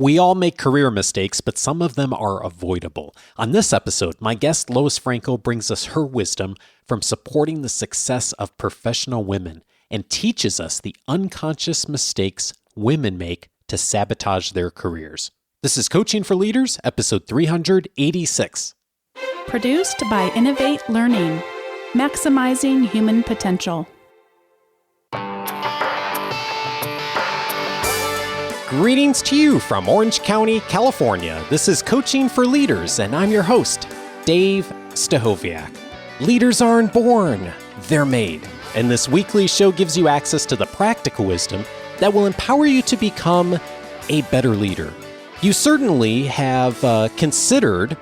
We all make career mistakes, but some of them are avoidable. On this episode, my guest Lois Frankel brings us her wisdom from supporting the success of professional women and teaches us the unconscious mistakes women make to sabotage their careers. This is Coaching for Leaders, episode 386. Produced by Innovate Learning, maximizing human potential. Greetings to you from Orange County, California. This is Coaching for Leaders, and I'm your host, Dave Stachowiak. Leaders aren't born, they're made. And this weekly show gives you access to the practical wisdom that will empower you to become a better leader. You certainly have considered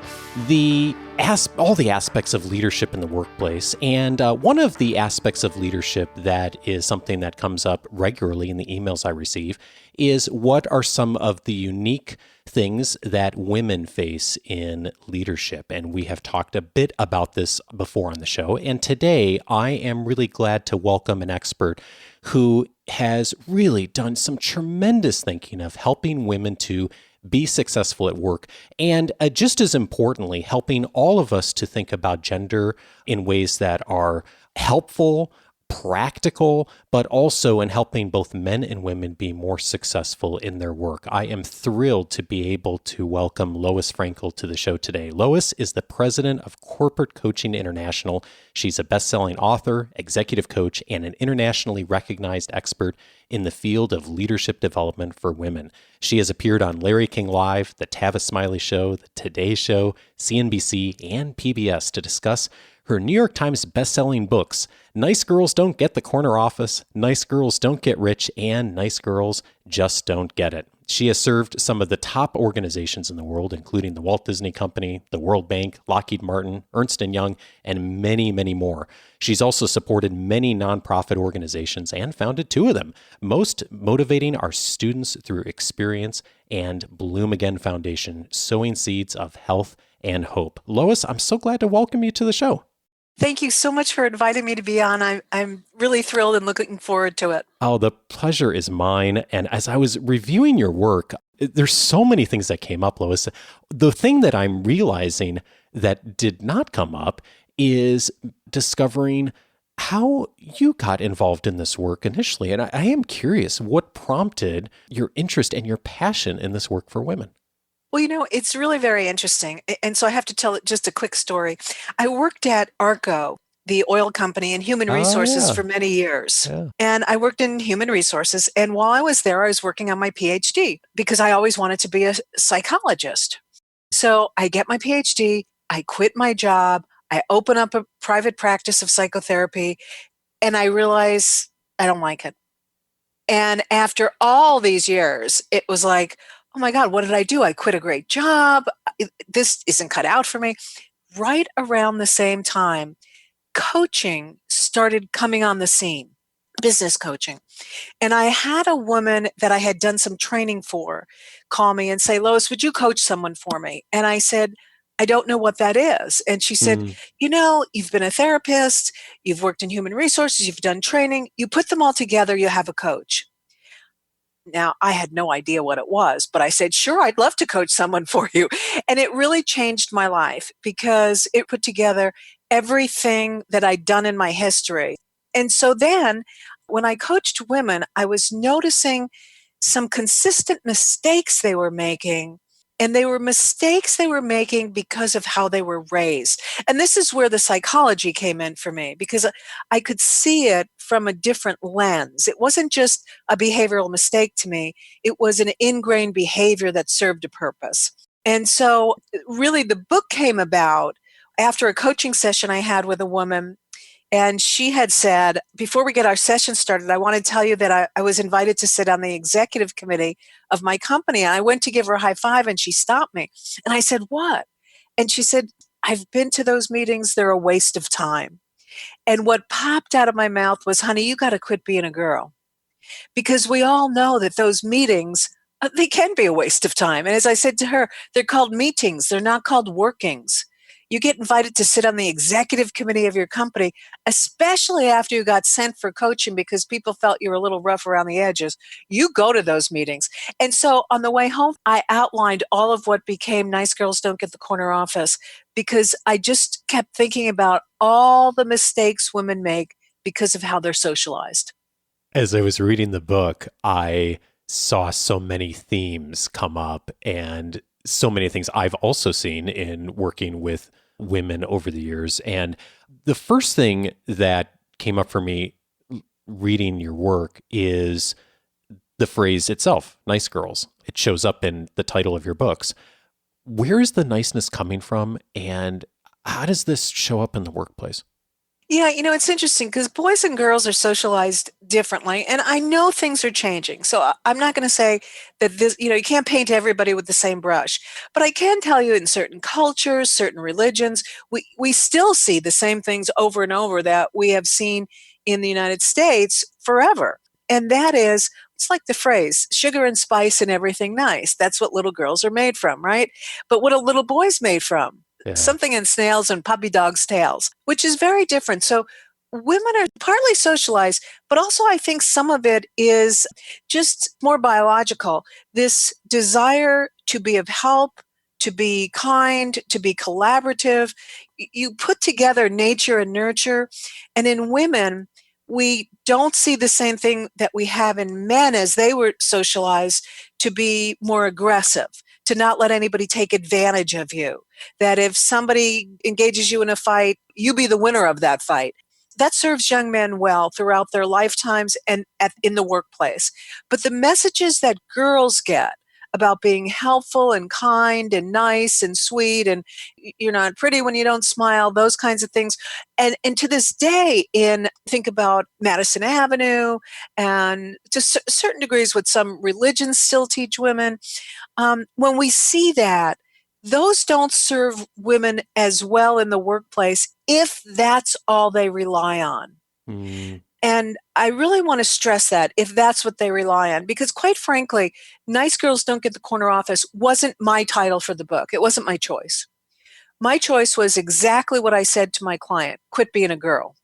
all the aspects of leadership in the workplace, and one of the aspects of leadership that is something that comes up regularly in the emails I receive is what are some of the unique things that women face in leadership. And we have talked a bit about this before on the show, and today I am really glad to welcome an expert who has really done some tremendous thinking of helping women to be successful at work, and just as importantly, helping all of us to think about gender in ways that are helpful, practical, but also in helping both men and women be more successful in their work. I am thrilled to be able to welcome Lois Frankel to the show today. Lois is the president of Corporate Coaching International. She's a best-selling author, executive coach, and an internationally recognized expert in the field of leadership development for women. She has appeared on Larry King Live, The Tavis Smiley Show, The Today Show, CNBC, and PBS to discuss her New York Times best-selling books, Nice Girls Don't Get the Corner Office, Nice Girls Don't Get Rich, and Nice Girls Just Don't Get It. She has served some of the top organizations in the world, including the Walt Disney Company, the World Bank, Lockheed Martin, Ernst & Young, and many, many more. She's also supported many nonprofit organizations and founded two of them, most motivating our students through experience and Bloom Again Foundation, sowing seeds of health and hope. Lois, I'm so glad to welcome you to the show. Thank you so much for inviting me to be on. I'm really thrilled and looking forward to it. Oh, the pleasure is mine. And as I was reviewing your work, there's so many things that came up, Lois. The thing that I'm realizing that did not come up is discovering how you got involved in this work initially. And I am curious, what prompted your interest and your passion in this work for women? Well, it's really very interesting. And so I have to tell just a quick story. I worked at Arco, the oil company, in human resources for many years. Yeah. And I worked in human resources. And while I was there, I was working on my PhD because I always wanted to be a psychologist. So I get my PhD, I quit my job, I open up a private practice of psychotherapy, and I realize I don't like it. And after all these years, it was like, oh my God, what did I do? I quit a great job. This isn't cut out for me. Right around the same time, coaching started coming on the scene, business coaching. And I had a woman that I had done some training for call me and say, Lois, would you coach someone for me? And I said, I don't know what that is. And she said, you've been a therapist, you've worked in human resources, you've done training, you put them all together, you have a coach. Now, I had no idea what it was, but I said, sure, I'd love to coach someone for you. And it really changed my life because it put together everything that I'd done in my history. And so then when I coached women, I was noticing some consistent mistakes they were making. And they were mistakes they were making because of how they were raised. And this is where the psychology came in for me, because I could see it from a different lens. It wasn't just a behavioral mistake to me. It was an ingrained behavior that served a purpose. And so really the book came about after a coaching session I had with a woman. And she had said, before we get our session started, I want to tell you that I was invited to sit on the executive committee of my company. And I went to give her a high five and she stopped me. And I said, what? And she said, I've been to those meetings. They're a waste of time. And what popped out of my mouth was, honey, you got to quit being a girl. Because we all know that those meetings, they can be a waste of time. And as I said to her, they're called meetings. They're not called workings. You get invited to sit on the executive committee of your company, especially after you got sent for coaching because people felt you were a little rough around the edges. You go to those meetings. And so on the way home, I outlined all of what became Nice Girls Don't Get the Corner Office because I just kept thinking about all the mistakes women make because of how they're socialized. As I was reading the book, I saw so many themes come up and so many things I've also seen in working with women over the years. And the first thing that came up for me reading your work is the phrase itself, nice girls. It shows up in the title of your books. Where is the niceness coming from, and how does this show up in the workplace? Yeah, it's interesting because boys and girls are socialized differently, and I know things are changing. So I'm not going to say that this, you can't paint everybody with the same brush, but I can tell you in certain cultures, certain religions, we still see the same things over and over that we have seen in the United States forever. And that is, it's like the phrase, sugar and spice and everything nice. That's what little girls are made from, right? But what are little boys made from? Yeah. Something in snails and puppy dogs' tails, which is very different. So women are partly socialized, but also I think some of it is just more biological. This desire to be of help, to be kind, to be collaborative. You put together nature and nurture. And in women, we don't see the same thing that we have in men as they were socialized to be more aggressive, to not let anybody take advantage of you. That if somebody engages you in a fight, you be the winner of that fight. That serves young men well throughout their lifetimes and in the workplace. But the messages that girls get about being helpful and kind and nice and sweet and you're not pretty when you don't smile, those kinds of things. And to this day, think about Madison Avenue and to certain degrees what some religions still teach women. When we see that, those don't serve women as well in the workplace if that's all they rely on. Mm. And I really want to stress that if that's what they rely on, because quite frankly, Nice Girls Don't Get the Corner Office wasn't my title for the book. It wasn't my choice. My choice was exactly what I said to my client, quit being a girl,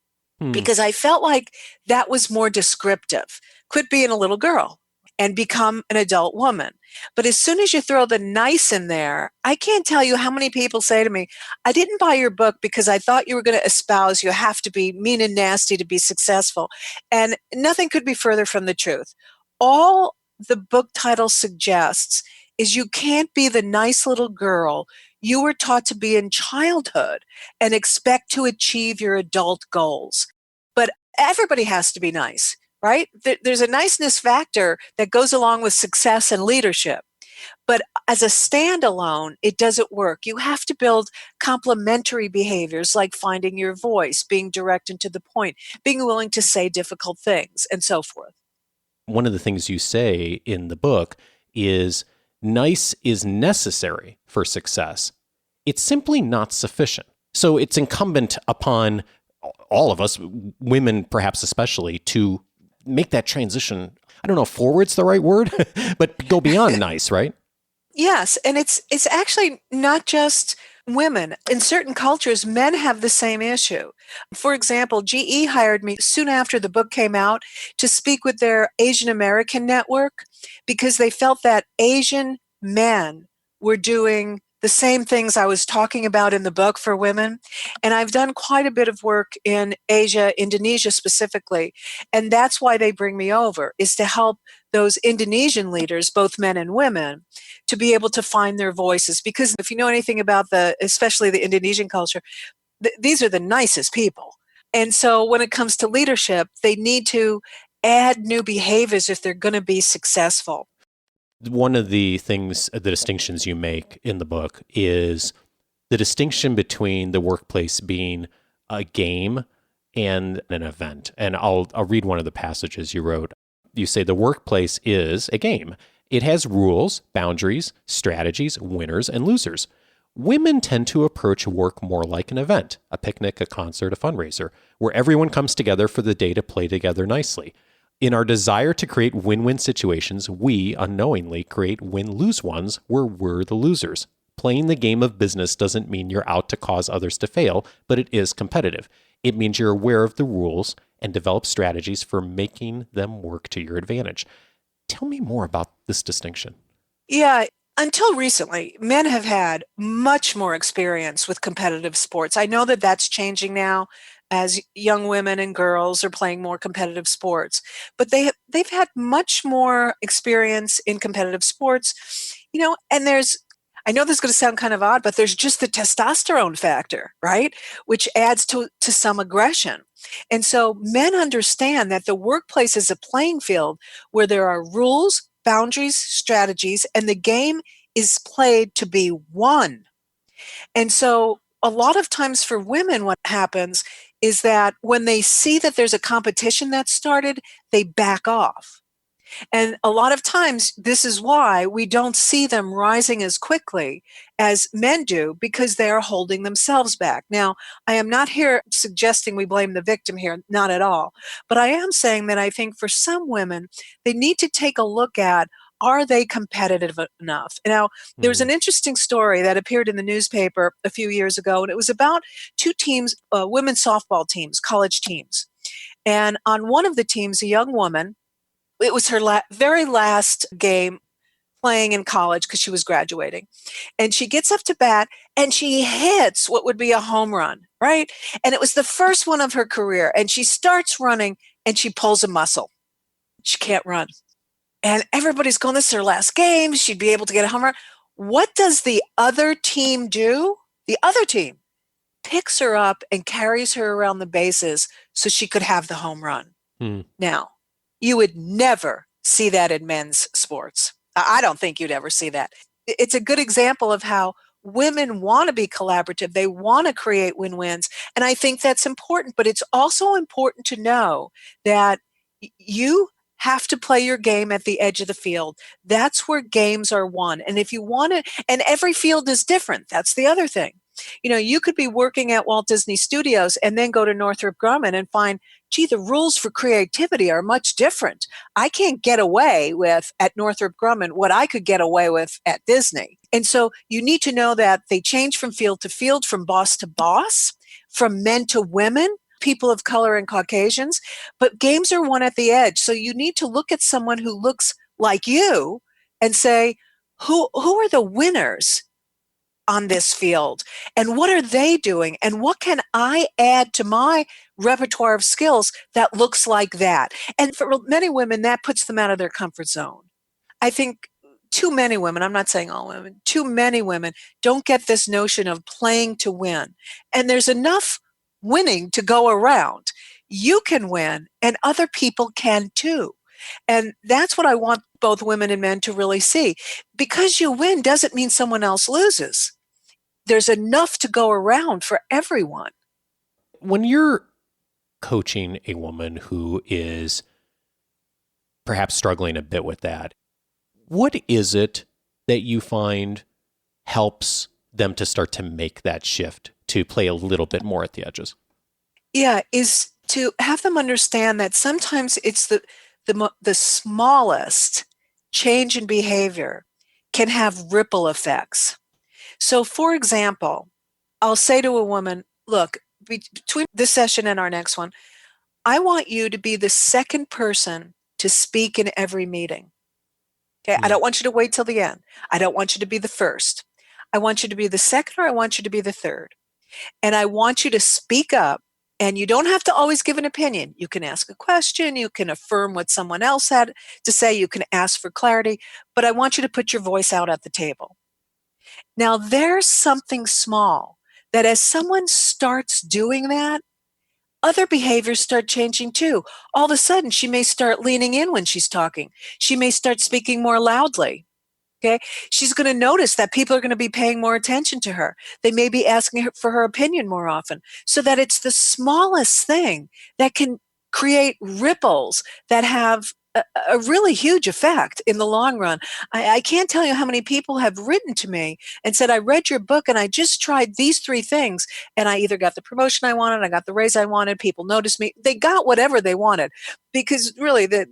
because I felt like that was more descriptive. Quit being a little girl and become an adult woman. But as soon as you throw the nice in there, I can't tell you how many people say to me, I didn't buy your book because I thought you were going to espouse you have to be mean and nasty to be successful. And nothing could be further from the truth. All the book title suggests is you can't be the nice little girl you were taught to be in childhood and expect to achieve your adult goals. But everybody has to be nice. Right? There's a niceness factor that goes along with success and leadership. But as a standalone, it doesn't work. You have to build complementary behaviors like finding your voice, being direct and to the point, being willing to say difficult things, and so forth. One of the things you say in the book is nice is necessary for success. It's simply not sufficient. So it's incumbent upon all of us, women perhaps especially, to make that transition. I don't know if forward's the right word, but go beyond nice, right? Yes, and it's actually not just women. In certain cultures, men have the same issue. For example, GE hired me soon after the book came out to speak with their Asian American network because they felt that Asian men were doing the same things I was talking about in the book for women. And I've done quite a bit of work in Asia, Indonesia specifically. And that's why they bring me over, is to help those Indonesian leaders, both men and women, to be able to find their voices. Because if you know anything about especially the Indonesian culture, these are the nicest people. And so when it comes to leadership, they need to add new behaviors if they're going to be successful. One of the things, the distinctions you make in the book is the distinction between the workplace being a game and an event. And I'll read one of the passages you wrote. You say the workplace is a game. It has rules, boundaries, strategies, winners, and losers. Women tend to approach work more like an event, a picnic, a concert, a fundraiser, where everyone comes together for the day to play together nicely. In our desire to create win-win situations, we unknowingly create win-lose ones where we're the losers. Playing the game of business doesn't mean you're out to cause others to fail, but it is competitive. It means you're aware of the rules and develop strategies for making them work to your advantage. Tell me more about this distinction. Yeah, until recently, men have had much more experience with competitive sports. I know that that's changing now as young women and girls are playing more competitive sports, but they've had much more experience in competitive sports, and I know this is going to sound kind of odd, but there's just the testosterone factor, right? Which adds to some aggression. And so men understand that the workplace is a playing field where there are rules, boundaries, strategies, and the game is played to be won. And so a lot of times for women, what happens is that when they see that there's a competition that's started, they back off. And a lot of times, this is why we don't see them rising as quickly as men do, because they are holding themselves back. Now, I am not here suggesting we blame the victim here, not at all. But I am saying that I think for some women, they need to take a look at, are they competitive enough? Now, there's an interesting story that appeared in the newspaper a few years ago, and it was about two teams, women's softball teams, college teams. And on one of the teams, a young woman, it was her very last game playing in college because she was graduating. And she gets up to bat and she hits what would be a home run, right? And it was the first one of her career. And she starts running and she pulls a muscle. She can't run. And everybody's going, this is her last game. She'd be able to get a home run. What does the other team do? The other team picks her up and carries her around the bases so she could have the home run. Now, you would never see that in men's sports. I don't think you'd ever see that. It's a good example of how women want to be collaborative. They want to create win-wins. And I think that's important. But it's also important to know that you have to play your game at the edge of the field. That's where games are won. And if you want to, and every field is different. That's the other thing. You could be working at Walt Disney Studios and then go to Northrop Grumman and find, gee, the rules for creativity are much different. I can't get away with at Northrop Grumman what I could get away with at Disney. And so you need to know that they change from field to field, from boss to boss, from men to women, people of color and Caucasians, but games are won at the edge. So you need to look at someone who looks like you and say, who are the winners on this field, and what are they doing, and what can I add to my repertoire of skills that looks like that? And for many women, that puts them out of their comfort zone. I think too many women, I'm not saying all women, too many women don't get this notion of playing to win. And there's enough winning to go around. You can win, and other people can too. And that's what I want both women and men to really see. Because you win doesn't mean someone else loses. There's enough to go around for everyone. When you're coaching a woman who is perhaps struggling a bit with that, what is it that you find helps them to start to make that shift to play a little bit more at the edges? Yeah, is to have them understand that sometimes it's the smallest change in behavior can have ripple effects. So, for example, I'll say to a woman, look, between this session and our next one, I want you to be the second person to speak in every meeting. Okay, I don't want you to wait till the end. I don't want you to be the first. I want you to be the second, or I want you to be the third. And I want you to speak up. And you don't have to always give an opinion. You can ask a question. You can affirm what someone else had to say. You can ask for clarity. But I want you to put your voice out at the table. Now, there's something small that as someone starts doing that, other behaviors start changing too. All of a sudden, she may start leaning in when she's talking. She may start speaking more loudly. Okay, she's going to notice that people are going to be paying more attention to her. They may be asking her for her opinion more often, so that it's the smallest thing that can create ripples that have a really huge effect in the long run. I can't tell you how many people have written to me and said, I read your book and I just tried these 3 things and I either got the promotion I wanted, I got the raise I wanted, people noticed me. They got whatever they wanted, because really the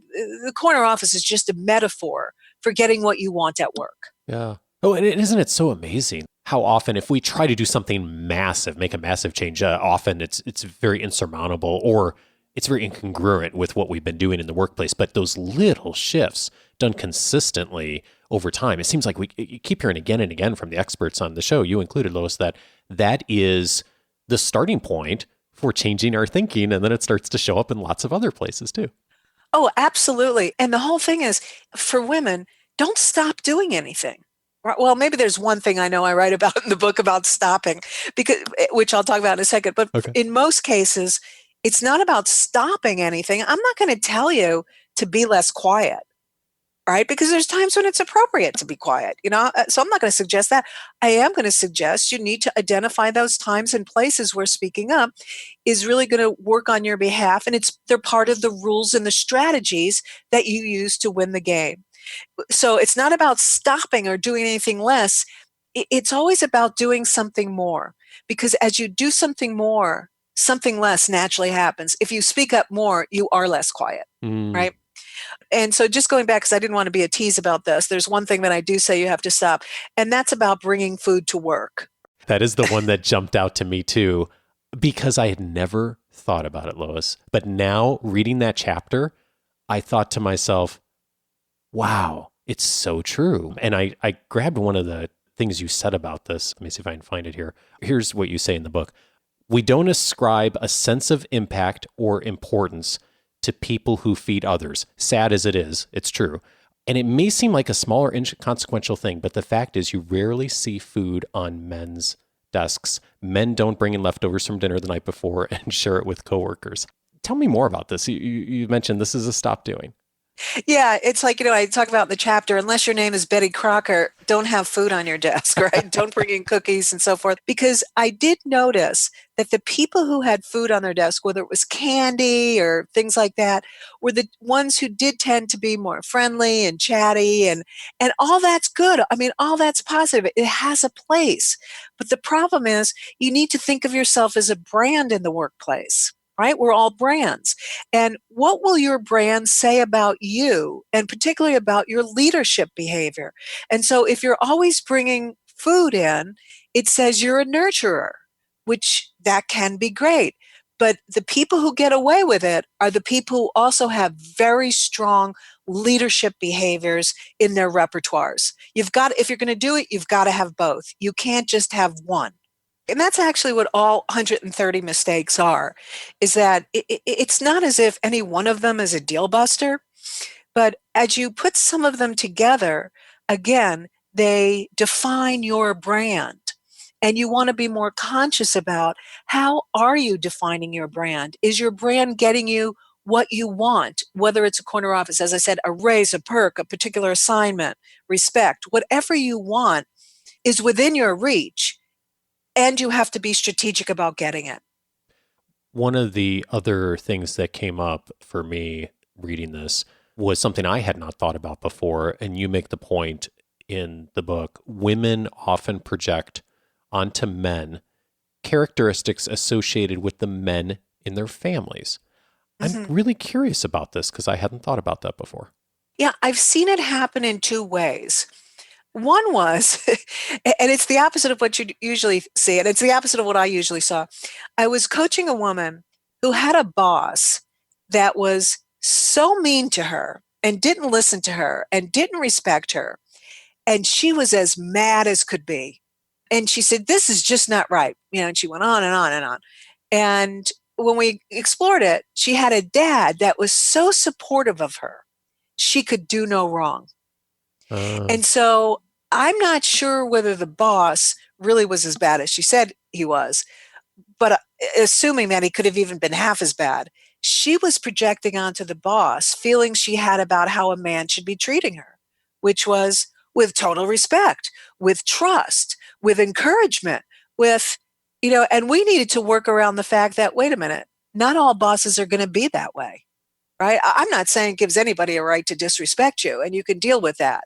corner office is just a metaphor for getting what you want at work. Yeah. Oh, and isn't it so amazing how often if we try to do something massive, make a massive change, often it's very insurmountable or it's very incongruent with what we've been doing in the workplace. But those little shifts done consistently over time, it seems like you keep hearing again and again from the experts on the show, you included, Lois, that is the starting point for changing our thinking. And then it starts to show up in lots of other places too. Oh, absolutely. And the whole thing is, for women, don't stop doing anything. Right? Well, maybe there's one thing I know I write about in the book about stopping, which I'll talk about in a second. But Okay. in most cases, it's not about stopping anything. I'm not going to tell you to be less quiet, right? Because there's times when it's appropriate to be quiet, so I'm not going to suggest that. I am going to suggest you need to identify those times and places where speaking up is really going to work on your behalf. And they're part of the rules and the strategies that you use to win the game. So it's not about stopping or doing anything less. It's always about doing something more, because as you do something more, something less naturally happens. If you speak up more, you are less quiet, right? And so just going back, because I didn't want to be a tease about this, there's one thing that I do say you have to stop, and that's about bringing food to work. That is the one that jumped out to me too, because I had never thought about it, Lois. But now reading that chapter, I thought to myself, wow, it's so true. And I grabbed one of the things you said about this. Let me see if I can find it here. Here's what you say in the book. We don't ascribe a sense of impact or importance to people who feed others. Sad as it is, it's true. And it may seem like a smaller, inconsequential thing, but the fact is you rarely see food on men's desks. Men don't bring in leftovers from dinner the night before and share it with coworkers. Tell me more about this. You mentioned this is a stop doing. Yeah, it's like, I talk about in the chapter, unless your name is Betty Crocker, don't have food on your desk, right? Don't bring in cookies and so forth. Because I did notice that the people who had food on their desk, whether it was candy or things like that, were the ones who did tend to be more friendly and chatty, and all that's good. I mean, all that's positive. It has a place. But the problem is you need to think of yourself as a brand in the workplace. Right? We're all brands. And what will your brand say about you, and particularly about your leadership behavior? And so if you're always bringing food in, it says you're a nurturer, which that can be great. But the people who get away with it are the people who also have very strong leadership behaviors in their repertoires. If you're going to do it, you've got to have both. You can't just have one. And that's actually what all 130 mistakes are, is that it's not as if any one of them is a deal buster, but as you put some of them together, again, they define your brand. And you want to be more conscious about, how are you defining your brand? Is your brand getting you what you want, whether it's a corner office, as I said, a raise, a perk, a particular assignment, respect, whatever you want is within your reach. And you have to be strategic about getting it. One of the other things that came up for me reading this was something I had not thought about before. And you make the point in the book, women often project onto men characteristics associated with the men in their families. I'm really curious about this because I hadn't thought about that before. Yeah, I've seen it happen in two ways. One was, and it's the opposite of what you usually see, and it's the opposite of what I usually saw. I was coaching a woman who had a boss that was so mean to her and didn't listen to her and didn't respect her. And she was as mad as could be. And she said, this is just not right. And she went on and on and on. And when we explored it, she had a dad that was so supportive of her, she could do no wrong. And so I'm not sure whether the boss really was as bad as she said he was, but assuming that he could have even been half as bad, she was projecting onto the boss feelings she had about how a man should be treating her, which was with total respect, with trust, with encouragement, and we needed to work around the fact that, wait a minute, not all bosses are going to be that way. Right? I'm not saying it gives anybody a right to disrespect you, and you can deal with that.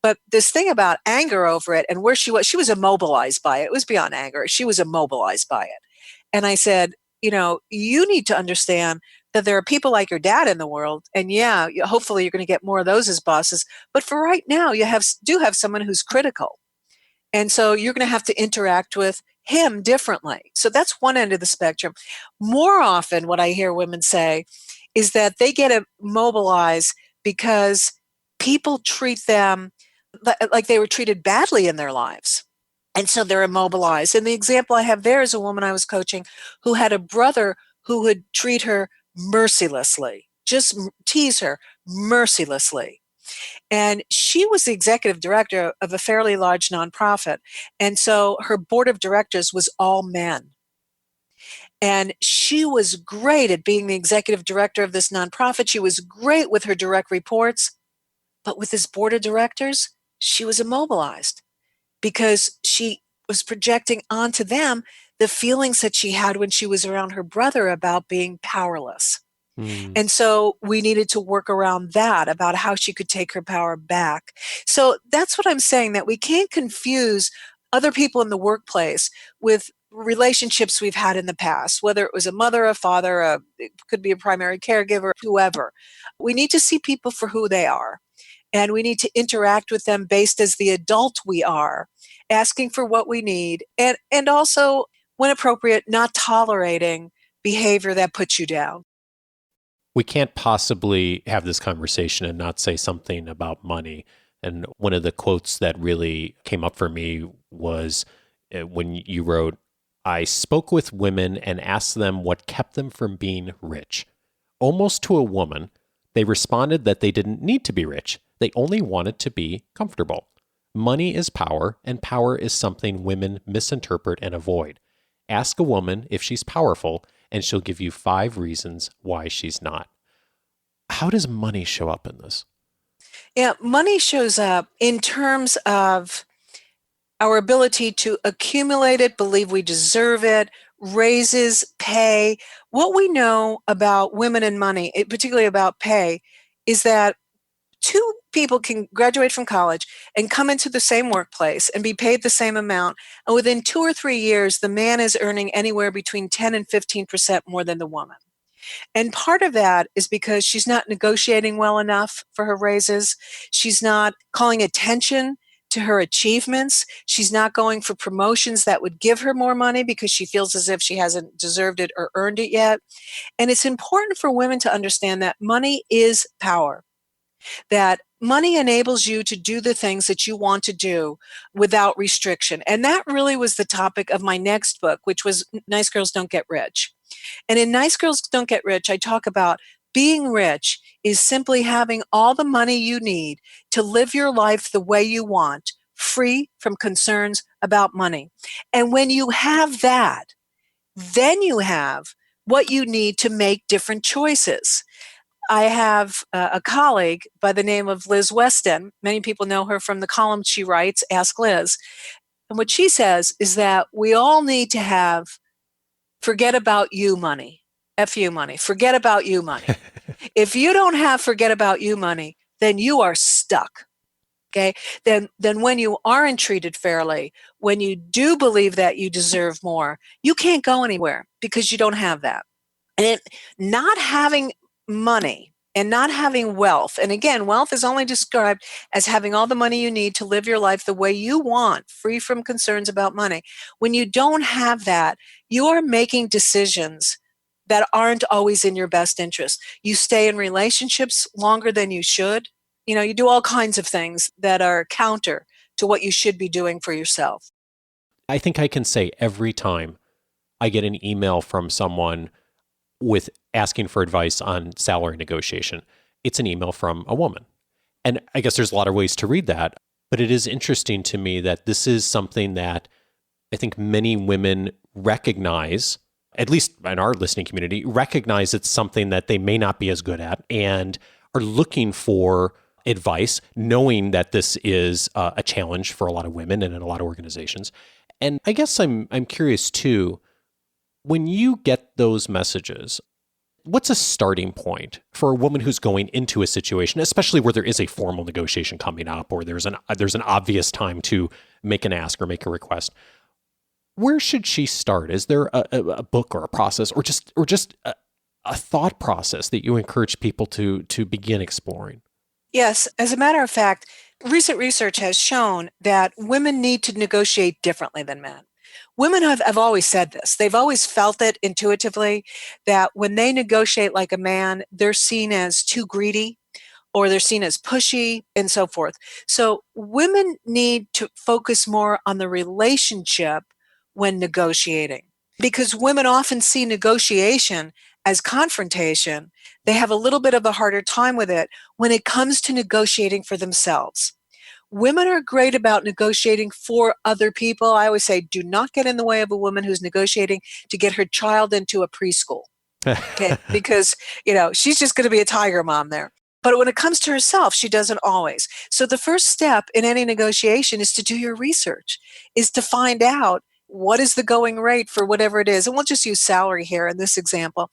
But this thing about anger over it, and where she was immobilized by it. It was beyond anger. She was immobilized by it. And I said, you need to understand that there are people like your dad in the world, and hopefully you're going to get more of those as bosses. But for right now, you do have someone who's critical. And so you're going to have to interact with him differently. So that's one end of the spectrum. More often, what I hear women say is that they get immobilized because people treat them like they were treated badly in their lives. And so they're immobilized. And the example I have there is a woman I was coaching who had a brother who would treat her mercilessly, just tease her mercilessly. And she was the executive director of a fairly large nonprofit. And so her board of directors was all men. And she was great at being the executive director of this nonprofit. She was great with her direct reports. But with this board of directors, she was immobilized because she was projecting onto them the feelings that she had when she was around her brother about being powerless. And so we needed to work around that, about how she could take her power back. So that's what I'm saying, that we can't confuse other people in the workplace with relationships we've had in the past, whether it was a mother, a father, it could be a primary caregiver, whoever. We need to see people for who they are. And we need to interact with them based as the adult we are, asking for what we need, and also, when appropriate, not tolerating behavior that puts you down. We can't possibly have this conversation and not say something about money. And one of the quotes that really came up for me was when you wrote, "I spoke with women and asked them what kept them from being rich. Almost to a woman, they responded that they didn't need to be rich. They only wanted to be comfortable. Money is power, and power is something women misinterpret and avoid. Ask a woman if she's powerful, and she'll give you 5 reasons why she's not." How does money show up in this? Yeah, money shows up in terms of our ability to accumulate it, believe we deserve it, raises, pay. What we know about women and money, particularly about pay, is that 2 people can graduate from college and come into the same workplace and be paid the same amount. And within 2 or 3 years, the man is earning anywhere between 10 and 15% more than the woman. And part of that is because she's not negotiating well enough for her raises. She's not calling attention to her achievements. She's not going for promotions that would give her more money because she feels as if she hasn't deserved it or earned it yet. And it's important for women to understand that money is power, that money enables you to do the things that you want to do without restriction. And that really was the topic of my next book, which was Nice Girls Don't Get Rich. And in Nice Girls Don't Get Rich, I talk about being rich is simply having all the money you need to live your life the way you want, free from concerns about money. And when you have that, then you have what you need to make different choices. I have a colleague by the name of Liz Weston. Many people know her from the column she writes, Ask Liz. And what she says is that we all need to have forget about you money, F-U money, forget about you money. If you don't have forget about you money, then you are stuck. Okay, then when you aren't treated fairly, when you do believe that you deserve more, you can't go anywhere because you don't have that. And not having money and not having wealth, and again, wealth is only described as having all the money you need to live your life the way you want, free from concerns about money. When you don't have that, you are making decisions that aren't always in your best interest. You stay in relationships longer than you should. You know, you do all kinds of things that are counter to what you should be doing for yourself. I think I can say every time I get an email from someone with asking for advice on salary negotiation, it's an email from a woman. And I guess there's a lot of ways to read that, but it is interesting to me that this is something that I think many women recognize, at least in our listening community, recognize it's something that they may not be as good at and are looking for advice, knowing that this is a challenge for a lot of women and in a lot of organizations. And I guess I'm curious too, when you get those messages, what's a starting point for a woman who's going into a situation, especially where there is a formal negotiation coming up or there's an obvious time to make an ask or make a request? Where should she start? Is there a book or a process or just a thought process that you encourage people to begin exploring? Yes, as a matter of fact, Recent research has shown that women need to negotiate differently than men. Women have always said this. They've always felt it intuitively that when they negotiate like a man, they're seen as too greedy or they're seen as pushy and so forth. So women need to focus more on the relationship when negotiating because women often see negotiation as confrontation. They have a little bit of a harder time with it when it comes to negotiating for themselves. Women are great about negotiating for other people. I always say, do not get in the way of a woman who's negotiating to get her child into a preschool. Okay, because she's just going to be a tiger mom there. But when it comes to herself, she doesn't always. So the first step in any negotiation is to do your research, is to find out what is the going rate for whatever it is. And we'll just use salary here in this example.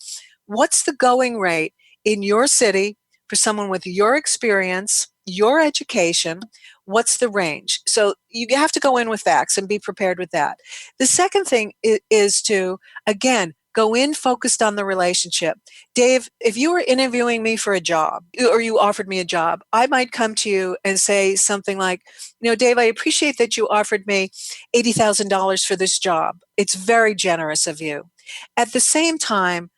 What's the going rate in your city for someone with your experience, your education? What's the range? So you have to go in with facts and be prepared with that. The second thing is to, again, go in focused on the relationship. Dave, if you were interviewing me for a job or you offered me a job, I might come to you and say something like, Dave, I appreciate that you offered me $80,000 for this job. It's very generous of you. At the same time,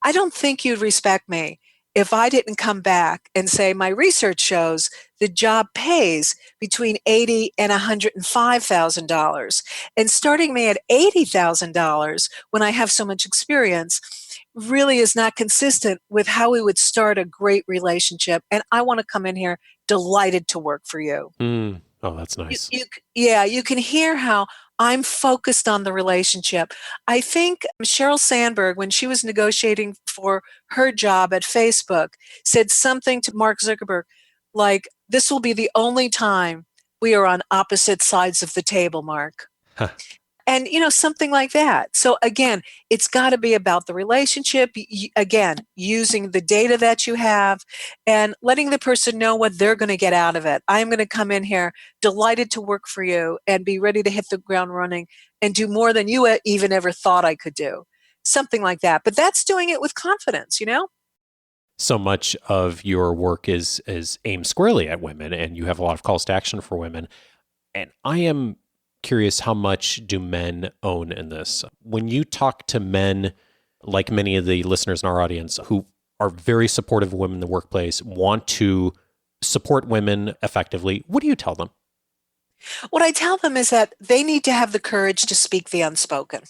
I don't think you'd respect me if I didn't come back and say my research shows the job pays between $80,000 and $105,000. And starting me at $80,000 when I have so much experience really is not consistent with how we would start a great relationship. And I want to come in here delighted to work for you. Oh, that's nice. You can hear how I'm focused on the relationship. I think Sheryl Sandberg, when she was negotiating for her job at Facebook, said something to Mark Zuckerberg like, this will be the only time we are on opposite sides of the table, Mark. And, something like that. So again, it's got to be about the relationship, again, using the data that you have and letting the person know what they're going to get out of it. I'm going to come in here delighted to work for you and be ready to hit the ground running and do more than you even ever thought I could do. Something like that. But that's doing it with confidence, So much of your work is aimed squarely at women, and you have a lot of calls to action for women. And I am curious, how much do men own in this? When you talk to men, like many of the listeners in our audience who are very supportive of women in the workplace, want to support women effectively, what do you tell them? What I tell them is that they need to have the courage to speak the unspoken.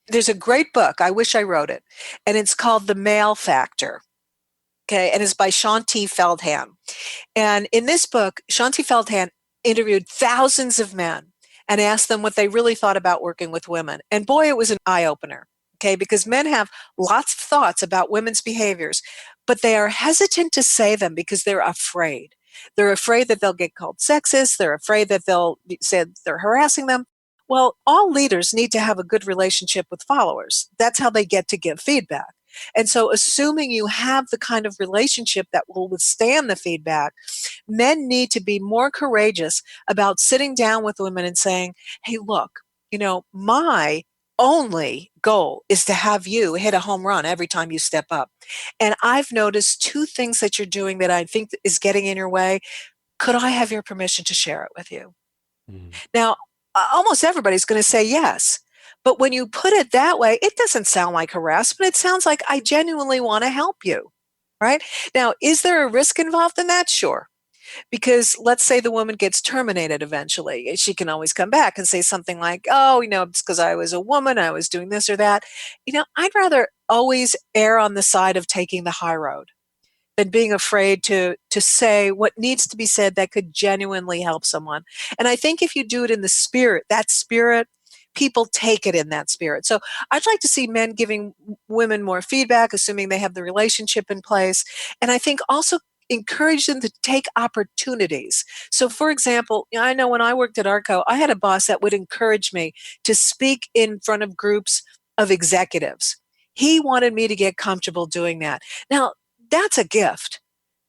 There's a great book, I wish I wrote it, and it's called The Male Factor. Okay, and it's by Shanti Feldhahn. And in this book, Shanti Feldhahn interviewed thousands of men and asked them what they really thought about working with women. And boy, it was an eye-opener, okay, because men have lots of thoughts about women's behaviors, but they are hesitant to say them because they're afraid. They're afraid that they'll get called sexist. They're afraid that they'll say they're harassing them. Well, all leaders need to have a good relationship with followers. That's how they get to give feedback. And so assuming you have the kind of relationship that will withstand the feedback, men need to be more courageous about sitting down with women and saying, hey, look, my only goal is to have you hit a home run every time you step up. And I've noticed two things that you're doing that I think is getting in your way. Could I have your permission to share it with you? Now, almost everybody's going to say yes. But when you put it that way, it doesn't sound like harassment. It sounds like I genuinely want to help you, right? Now, is there a risk involved in that? Sure. Because let's say the woman gets terminated eventually. She can always come back and say something like, oh, it's because I was a woman, I was doing this or that. I'd rather always err on the side of taking the high road than being afraid to say what needs to be said that could genuinely help someone. And I think if you do it in the spirit, that spirit, people take it in that spirit. So I'd like to see men giving women more feedback, assuming they have the relationship in place. And I think also encourage them to take opportunities. So for example, I know when I worked at Arco, I had a boss that would encourage me to speak in front of groups of executives. He wanted me to get comfortable doing that. Now, that's a gift.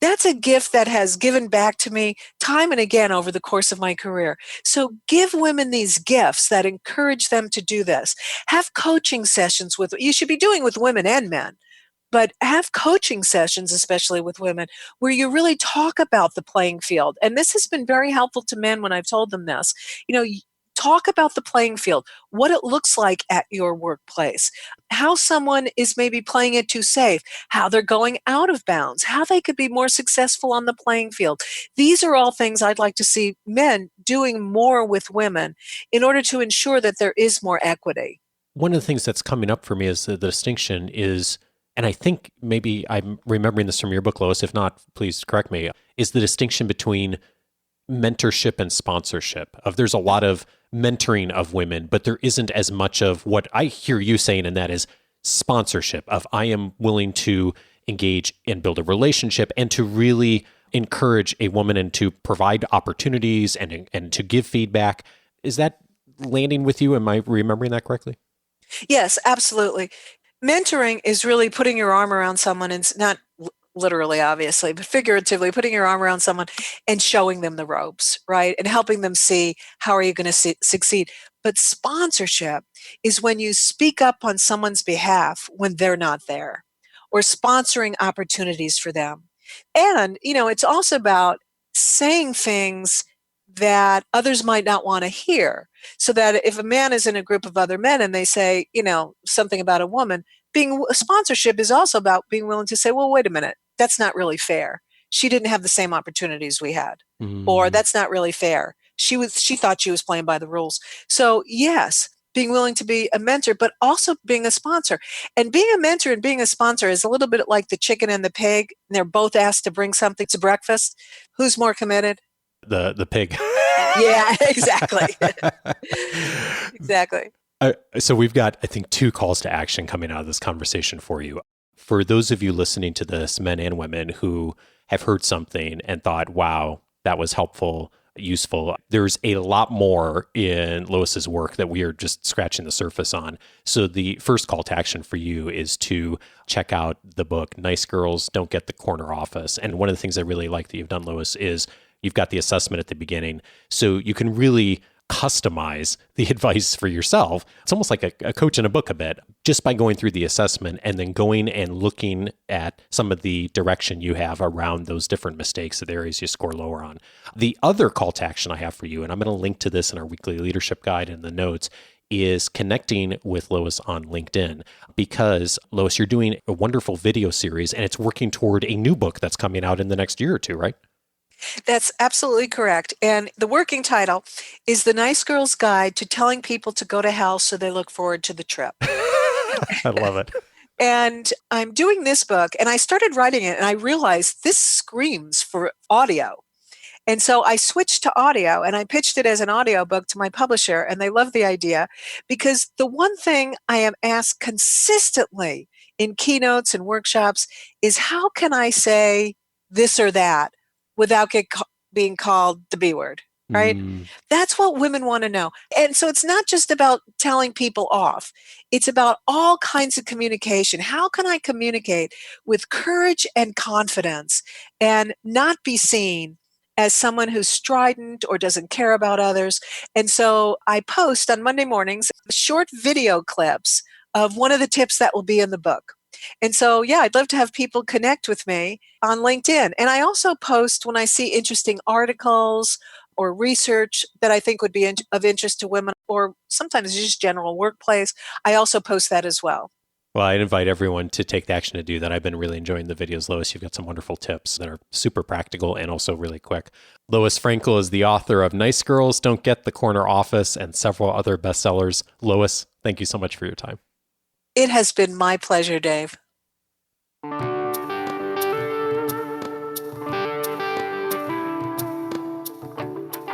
That's a gift that has given back to me time and again over the course of my career. So give women these gifts that encourage them to do this. Have coaching sessions you should be doing with women and men. but have coaching sessions, especially with women, where you really talk about the playing field. And this has been very helpful to men when I've told them this. Talk about the playing field, what it looks like at your workplace, how someone is maybe playing it too safe, how they're going out of bounds, how they could be more successful on the playing field. These are all things I'd like to see men doing more with women in order to ensure that there is more equity. One of the things that's coming up for me is the distinction is, and I think maybe I'm remembering this from your book, Lois, if not, please correct me, is the distinction between mentorship and sponsorship. There's a lot of mentoring of women, but there isn't as much of what I hear you saying, and that is sponsorship of I am willing to engage and build a relationship and to really encourage a woman and to provide opportunities and to give feedback. Is that landing with you? Am I remembering that correctly? Yes, absolutely. Mentoring is really putting your arm around someone, and not literally, obviously, but figuratively putting your arm around someone and showing them the ropes, right? And helping them see how are you going to succeed. But sponsorship is when you speak up on someone's behalf when they're not there, or sponsoring opportunities for them. And, it's also about saying things that others might not want to hear. So that if a man is in a group of other men and they say, something about a woman, sponsorship is also about being willing to say, well, wait a minute, that's not really fair. She didn't have the same opportunities we had. Or that's not really fair. She thought she was playing by the rules. So yes, being willing to be a mentor, but also being a sponsor. And being a mentor and being a sponsor is a little bit like the chicken and the pig. And they're both asked to bring something to breakfast. Who's more committed? The pig. Yeah, exactly. Exactly. So we've got, I think, 2 calls to action coming out of this conversation for you. For those of you listening to this, men and women who have heard something and thought, wow, that was helpful, useful. There's a lot more in Lois's work that we are just scratching the surface on. So the first call to action for you is to check out the book, Nice Girls Don't Get the Corner Office. And one of the things I really like that you've done, Lois, is you've got the assessment at the beginning. So you can really customize the advice for yourself. It's almost like a coach in a book a bit, just by going through the assessment and then going and looking at some of the direction you have around those different mistakes, the areas you score lower on. The other call to action I have for you, and I'm going to link to this in our weekly leadership guide in the notes, is connecting with Lois on LinkedIn, because Lois, you're doing a wonderful video series and it's working toward a new book that's coming out in the next year or 2, right? That's absolutely correct. And the working title is The Nice Girl's Guide to Telling People to Go to Hell So They Look Forward to the Trip. I love it. And I'm doing this book, and I started writing it, and I realized this screams for audio. And so I switched to audio, and I pitched it as an audio book to my publisher, and they love the idea, because the one thing I am asked consistently in keynotes and workshops is, how can I say this or that without being called the B word, right? That's what women want to know. And so it's not just about telling people off. It's about all kinds of communication. How can I communicate with courage and confidence and not be seen as someone who's strident or doesn't care about others? And so I post on Monday mornings short video clips of one of the tips that will be in the book. And so, yeah, I'd love to have people connect with me on LinkedIn. And I also post when I see interesting articles or research that I think would be of interest to women, or sometimes just general workplace. I also post that as well. Well, I'd invite everyone to take the action to do that. I've been really enjoying the videos, Lois. You've got some wonderful tips that are super practical and also really quick. Lois Frankel is the author of Nice Girls Don't Get the Corner Office and several other bestsellers. Lois, thank you so much for your time. It has been my pleasure, Dave.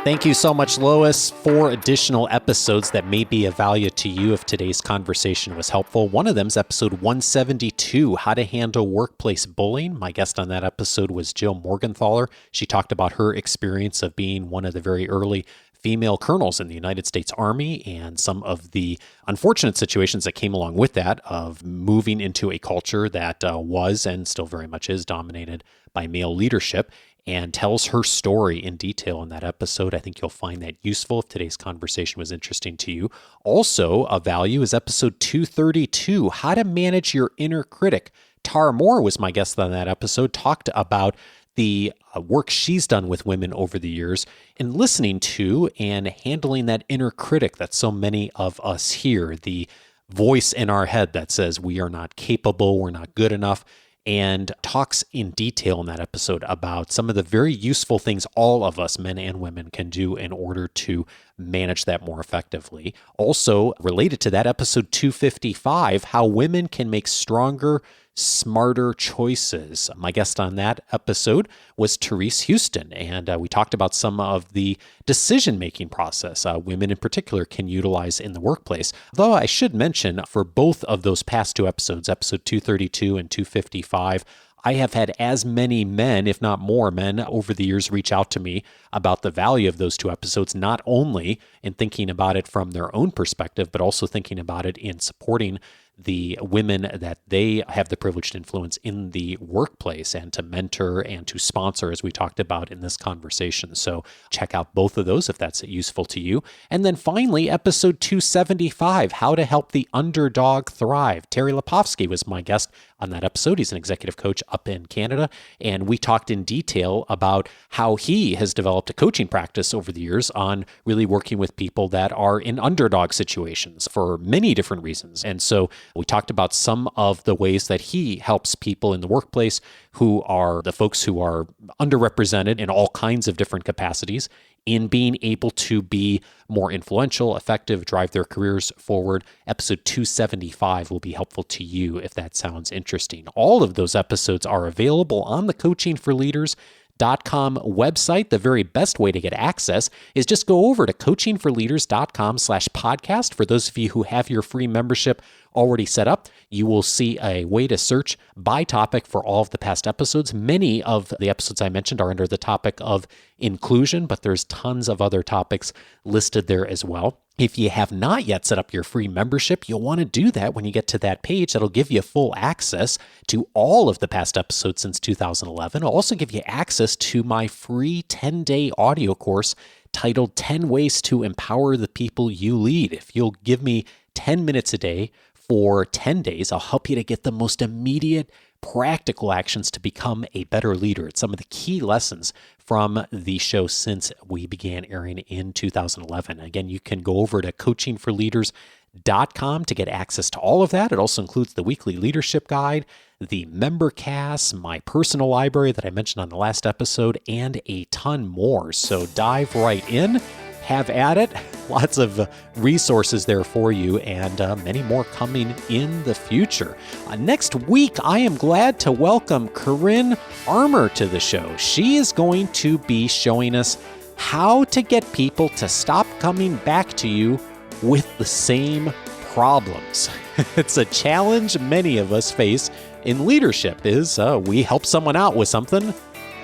Thank you so much, Lois. 4 additional episodes that may be of value to you if today's conversation was helpful. One of them is episode 172, How to Handle Workplace Bullying. My guest on that episode was Jill Morgenthaler. She talked about her experience of being one of the very early female colonels in the United States Army and some of the unfortunate situations that came along with that, of moving into a culture that was and still very much is dominated by male leadership, and tells her story in detail in that episode. I think you'll find that useful if today's conversation was interesting to you. Also of value is episode 232, How to Manage Your Inner Critic. Tara Moore was my guest on that episode, talked about the work she's done with women over the years in listening to and handling that inner critic that so many of us hear, the voice in our head that says we are not capable, we're not good enough, and talks in detail in that episode about some of the very useful things all of us, men and women, can do in order to manage that more effectively. Also, related to that, episode 255, how women can make stronger, smarter choices. My guest on that episode was Therese Houston, and we talked about some of the decision-making process women in particular can utilize in the workplace. Though I should mention, for both of those past two episodes, episode 232 and 255, I have had as many men, if not more men, over the years reach out to me about the value of those two episodes, not only in thinking about it from their own perspective, but also thinking about it in supporting the women that they have the privilege to influence in the workplace and to mentor and to sponsor, as we talked about in this conversation. So check out both of those if that's useful to you. And then finally, episode 275, How to Help the Underdog Thrive. Terry Lipovsky was my guest on that episode. He's an executive coach up in Canada, and we talked in detail about how he has developed a coaching practice over the years on really working with people that are in underdog situations for many different reasons. And so we talked about some of the ways that he helps people in the workplace who are the folks who are underrepresented in all kinds of different capacities in being able to be more influential, effective, drive their careers forward. Episode 275 will be helpful to you if that sounds interesting. All of those episodes are available on the coachingforleaders.com website. The very best way to get access is just go over to coachingforleaders.com/podcast. For those of you who have your free membership already set up, you will see a way to search by topic for all of the past episodes. Many of the episodes I mentioned are under the topic of inclusion, but there's tons of other topics listed there as well. If you have not yet set up your free membership, you'll want to do that when you get to that page. That'll give you full access to all of the past episodes since 2011. It'll also give you access to my free 10-day audio course titled 10 Ways to Empower the People You Lead. If you'll give me 10 minutes a day for 10 days, I'll help you to get the most immediate, practical actions to become a better leader. It's some of the key lessons from the show since we began airing in 2011. Again, you can go over to coachingforleaders.com to get access to all of that. It also includes the weekly leadership guide, the member casts, my personal library that I mentioned on the last episode, and a ton more. So dive right in. Have at it. Lots of resources there for you, and many more coming in the future. Next week, I am glad to welcome Corinne Armour to the show. She is going to be showing us how to get people to stop coming back to you with the same problems. It's a challenge many of us face in leadership is we help someone out with something,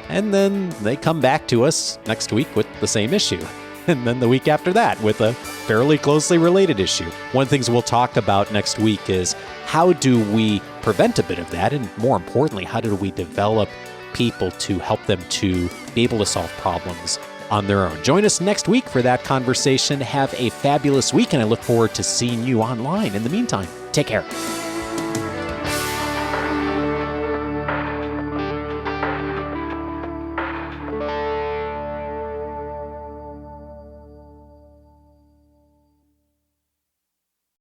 and then they come back to us next week with the same issue. And then the week after that with a fairly closely related issue. One of the things we'll talk about next week is how do we prevent a bit of that? And more importantly, how do we develop people to help them to be able to solve problems on their own? Join us next week for that conversation. Have a fabulous week, and I look forward to seeing you online. In the meantime, take care.